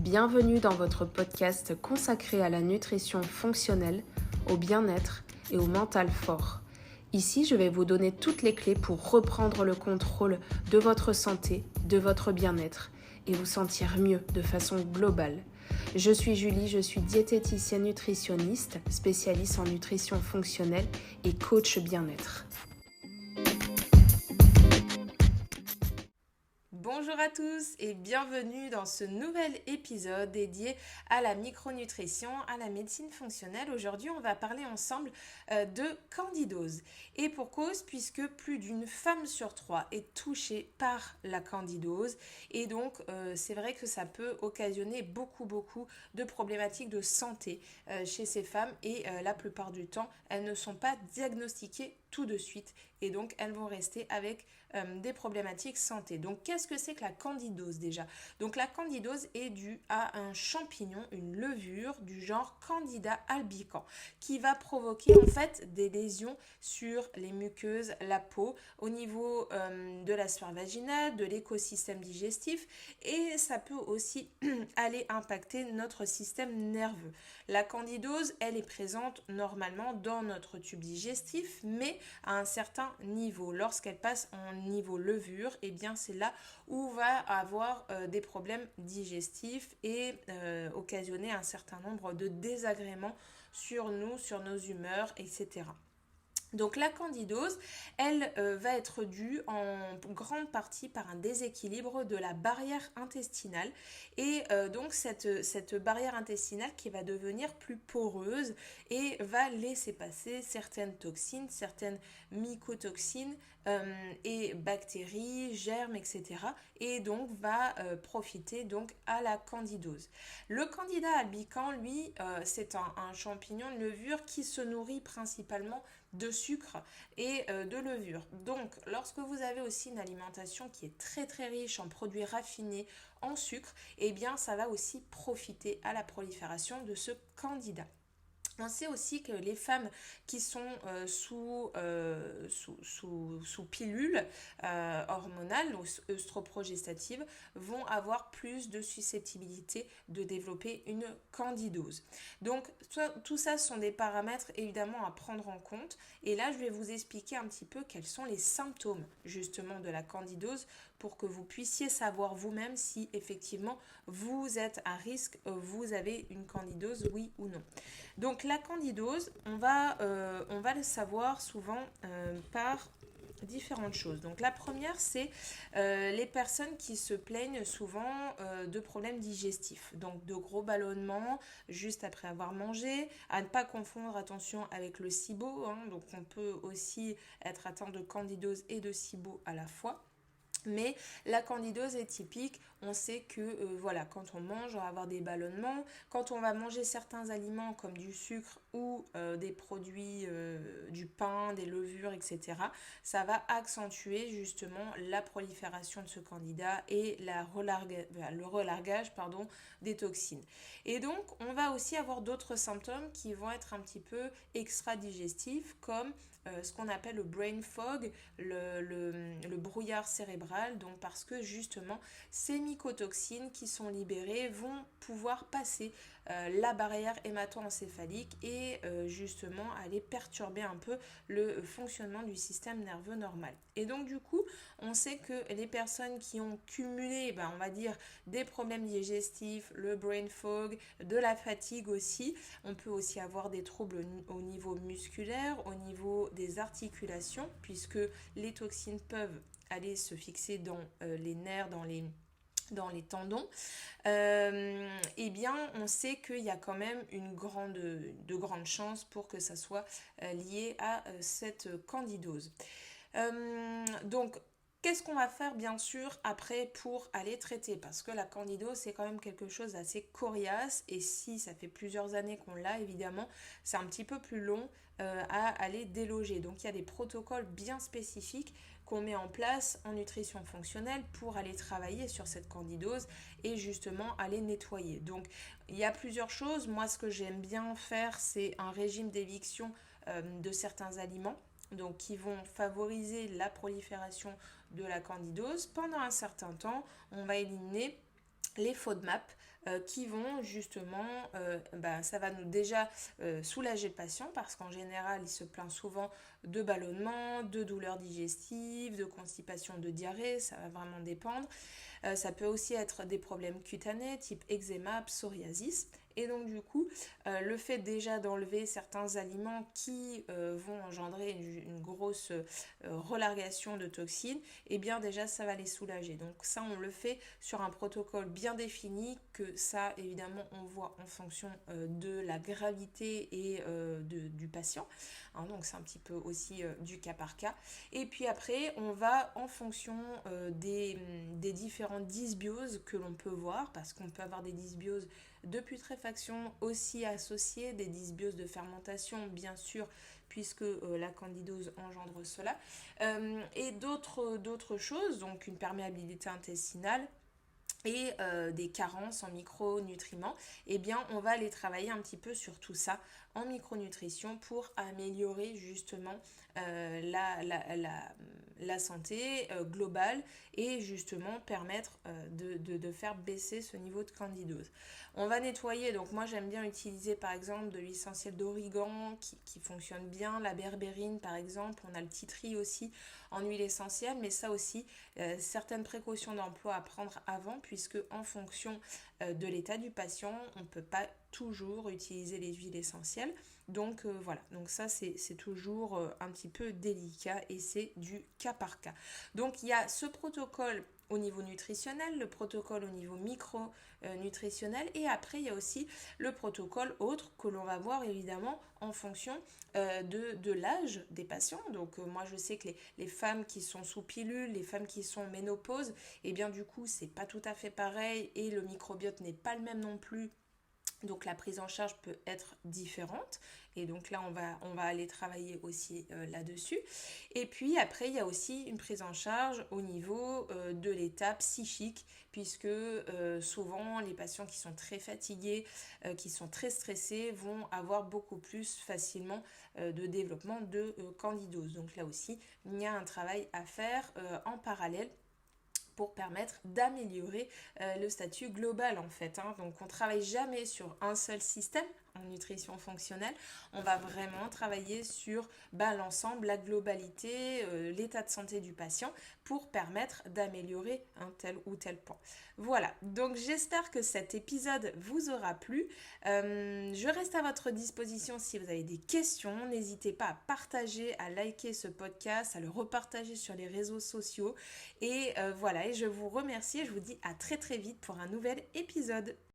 Bienvenue dans votre podcast consacré à la nutrition fonctionnelle, au bien-être et au mental fort. Ici, je vais vous donner toutes les clés pour reprendre le contrôle de votre santé, de votre bien-être et vous sentir mieux de façon globale. Je suis Julie, je suis diététicienne nutritionniste, spécialiste en nutrition fonctionnelle et coach bien-être. Bonjour à tous et bienvenue dans ce nouvel épisode dédié à la micronutrition, à la médecine fonctionnelle. Aujourd'hui, on va parler ensemble de candidose. Et pour cause, puisque plus d'une femme sur 3 est touchée par la candidose. Et donc, c'est vrai que ça peut occasionner beaucoup de problématiques de santé chez ces femmes. Et la plupart du temps, elles ne sont pas diagnostiquées tout de suite. Et donc, elles vont rester avec des problématiques santé. Donc, qu'est-ce que c'est que la candidose déjà? Donc, la candidose est due à un champignon, une levure du genre Candida albicans, qui va provoquer en fait des lésions sur les muqueuses, la peau, au niveau de la sphère vaginale, de l'écosystème digestif, et ça peut aussi aller impacter notre système nerveux. La candidose, elle est présente normalement dans notre tube digestif, mais à un certain niveau. Lorsqu'elle passe en niveau levure, eh bien c'est là où on va avoir des problèmes digestifs et occasionner un certain nombre de désagréments sur nous, sur nos humeurs, etc. Donc la candidose, elle va être due en grande partie par un déséquilibre de la barrière intestinale et donc cette barrière intestinale qui va devenir plus poreuse et va laisser passer certaines toxines, certaines mycotoxines et bactéries, germes, etc. et donc va profiter donc à la candidose. Le Candida albicans, lui, c'est un champignon de levure qui se nourrit principalement de sucre et de levure. Donc, lorsque vous avez aussi une alimentation qui est très riche en produits raffinés, en sucre, eh bien, ça va aussi profiter à la prolifération de ce candida. On sait aussi que les femmes qui sont sous pilule hormonale, donc œstroprogestative, vont avoir plus de susceptibilité de développer une candidose. Donc tout ça sont des paramètres évidemment à prendre en compte. Et là, je vais vous expliquer un petit peu quels sont les symptômes justement de la candidose pour que vous puissiez savoir vous-même si effectivement vous êtes à risque, vous avez une candidose, oui ou non. Donc la candidose, on va le savoir souvent par différentes choses. Donc la première, c'est les personnes qui se plaignent souvent de problèmes digestifs, donc de gros ballonnements juste après avoir mangé, à ne pas confondre, attention, avec le SIBO, hein, donc on peut aussi être atteint de candidose et de SIBO à la fois. Mais la candidose est typique, on sait que voilà, quand on mange, on va avoir des ballonnements. Quand on va manger certains aliments comme du sucre ou des produits, du pain, des levures, etc., ça va accentuer justement la prolifération de ce candida et le relargage des toxines. Et donc, on va aussi avoir d'autres symptômes qui vont être un petit peu extra-digestifs comme ce qu'on appelle le brain fog, le brouillard cérébral, donc parce que justement ces mycotoxines qui sont libérées vont pouvoir passer la barrière hémato-encéphalique et justement aller perturber un peu le fonctionnement du système nerveux normal. Et donc du coup, on sait que les personnes qui ont cumulé, on va dire, des problèmes digestifs, le brain fog, de la fatigue aussi, on peut aussi avoir des troubles au niveau musculaire, au niveau des articulations, puisque les toxines peuvent aller se fixer dans les nerfs, dans les tendons, eh bien on sait qu'il y a quand même de grandes chances pour que ça soit lié à cette candidose. Donc qu'est-ce qu'on va faire bien sûr après pour aller traiter? Parce que la candidose c'est quand même quelque chose d'assez coriace et si ça fait plusieurs années qu'on l'a évidemment c'est un petit peu plus long à aller déloger. Donc il y a des protocoles bien spécifiques qu'on met en place en nutrition fonctionnelle pour aller travailler sur cette candidose et justement aller nettoyer. Donc il y a plusieurs choses. Moi ce que j'aime bien faire c'est un régime d'éviction de certains aliments, donc qui vont favoriser la prolifération de la candidose. Pendant un certain temps, on va éliminer les FODMAP, qui vont justement, ça va nous déjà soulager le patient parce qu'en général, il se plaint souvent de ballonnement, de douleurs digestives, de constipation, de diarrhée, ça va vraiment dépendre. Ça peut aussi être des problèmes cutanés type eczéma, psoriasis. Et donc du coup, le fait déjà d'enlever certains aliments qui vont engendrer une grosse relargation de toxines, eh bien déjà ça va les soulager. Donc ça on le fait sur un protocole bien défini que ça évidemment on voit en fonction de la gravité et du patient. Hein, donc c'est un petit peu aussi du cas par cas. Et puis après on va en fonction des différentes dysbioses que l'on peut voir, parce qu'on peut avoir des dysbioses de putréfaction aussi associées, des dysbioses de fermentation bien sûr, puisque la candidose engendre cela, et d'autres choses, donc une perméabilité intestinale et des carences en micronutriments, eh bien on va aller travailler un petit peu sur tout ça en micronutrition pour améliorer justement la santé globale et justement permettre de faire baisser ce niveau de candidose. On va nettoyer, donc moi j'aime bien utiliser par exemple de l'huile essentielle d'origan qui fonctionne bien, la berbérine par exemple, on a le titri aussi en huile essentielle, mais ça aussi, certaines précautions d'emploi à prendre avant, puisque en fonction de l'état du patient, on ne peut pas toujours utiliser les huiles essentielles. Donc voilà, donc ça c'est toujours un petit peu délicat et c'est du cas par cas. Donc il y a ce protocole au niveau nutritionnel, le protocole au niveau micronutritionnel et après il y a aussi le protocole autre que l'on va voir évidemment en fonction de l'âge des patients. Donc moi je sais que les femmes qui sont sous pilule, les femmes qui sont en ménopause, et bien du coup c'est pas tout à fait pareil et le microbiote n'est pas le même non plus. Donc la prise en charge peut être différente et donc là on va aller travailler aussi là-dessus. Et puis après il y a aussi une prise en charge au niveau de l'état psychique puisque souvent les patients qui sont très fatigués, qui sont très stressés vont avoir beaucoup plus facilement de développement de candidose. Donc là aussi il y a un travail à faire en parallèle pour permettre d'améliorer le statut global en fait. Hein. Donc on travaille jamais sur un seul système en nutrition fonctionnelle, on va vraiment travailler sur l'ensemble, la globalité, l'état de santé du patient pour permettre d'améliorer un tel ou tel point. Voilà, donc j'espère que cet épisode vous aura plu. Je reste à votre disposition si vous avez des questions. N'hésitez pas à partager, à liker ce podcast, à le repartager sur les réseaux sociaux. Et voilà, et je vous remercie et je vous dis à très très vite pour un nouvel épisode.